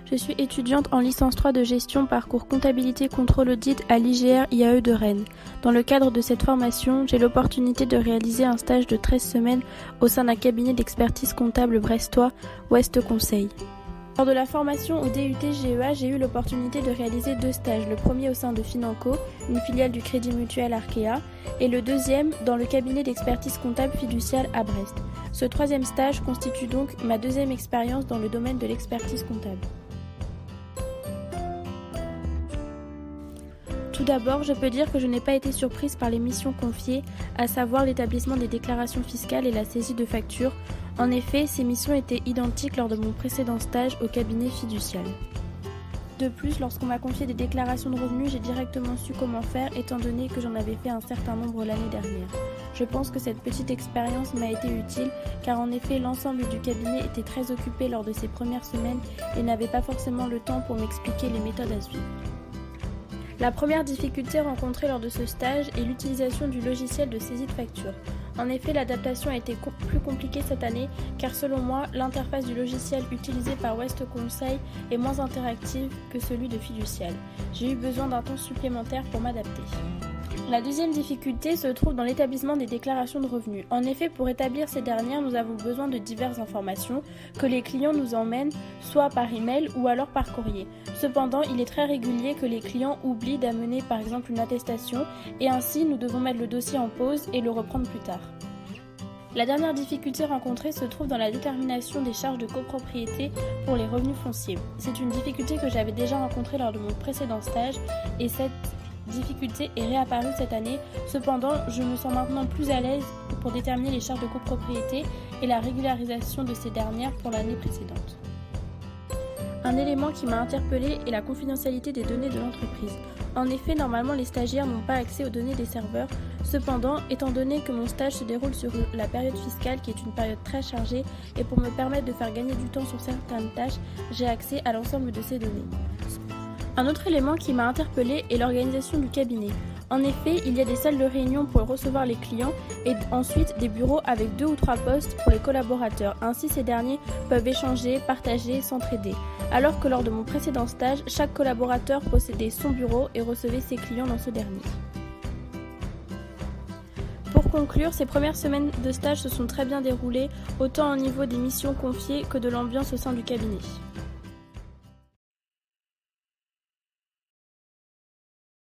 Je suis étudiante en licence 3 de gestion parcours comptabilité contrôle audit à l'IGR IAE de Rennes. Dans le cadre de cette formation, j'ai l'opportunité de réaliser un stage de 13 semaines au sein d'un cabinet d'expertise comptable brestois, Ouest Conseil. Lors de la formation au DUT GEA, j'ai eu l'opportunité de réaliser 2 stages, le premier au sein de Financo, une filiale du Crédit Mutuel Arkea, et le deuxième dans le cabinet d'expertise comptable fiduciale à Brest. Ce 3e stage constitue donc ma 2e expérience dans le domaine de l'expertise comptable. Tout d'abord, je peux dire que je n'ai pas été surprise par les missions confiées, à savoir l'établissement des déclarations fiscales et la saisie de factures. En effet, ces missions étaient identiques lors de mon précédent stage au cabinet fiducial. De plus, lorsqu'on m'a confié des déclarations de revenus, j'ai directement su comment faire étant donné que j'en avais fait un certain nombre l'année dernière. Je pense que cette petite expérience m'a été utile car en effet l'ensemble du cabinet était très occupé lors de ces premières semaines et n'avait pas forcément le temps pour m'expliquer les méthodes à suivre. La première difficulté rencontrée lors de ce stage est l'utilisation du logiciel de saisie de facture. En effet, l'adaptation a été plus compliquée cette année car selon moi, l'interface du logiciel utilisé par Ouest Conseil est moins interactive que celui de Fiducial. J'ai eu besoin d'un temps supplémentaire pour m'adapter. La deuxième difficulté se trouve dans l'établissement des déclarations de revenus. En effet, pour établir ces dernières, nous avons besoin de diverses informations que les clients nous emmènent soit par email ou alors par courrier. Cependant, il est très régulier que les clients oublient d'amener par exemple une attestation et ainsi nous devons mettre le dossier en pause et le reprendre plus tard. La dernière difficulté rencontrée se trouve dans la détermination des charges de copropriété pour les revenus fonciers. C'est une difficulté que j'avais déjà rencontrée lors de mon précédent stage et cette difficulté est réapparue cette année. Cependant, je me sens maintenant plus à l'aise pour déterminer les charges de copropriété et la régularisation de ces dernières pour l'année précédente. Un élément qui m'a interpellée est la confidentialité des données de l'entreprise. En effet, normalement, les stagiaires n'ont pas accès aux données des serveurs. Cependant, étant donné que mon stage se déroule sur la période fiscale, qui est une période très chargée, et pour me permettre de faire gagner du temps sur certaines tâches, j'ai accès à l'ensemble de ces données. Un autre élément qui m'a interpellée est l'organisation du cabinet. En effet, il y a des salles de réunion pour recevoir les clients et ensuite des bureaux avec 2 ou 3 postes pour les collaborateurs. Ainsi, ces derniers peuvent échanger, partager, s'entraider. Alors que lors de mon précédent stage, chaque collaborateur possédait son bureau et recevait ses clients dans ce dernier. Pour conclure, ces premières semaines de stage se sont très bien déroulées, autant au niveau des missions confiées que de l'ambiance au sein du cabinet.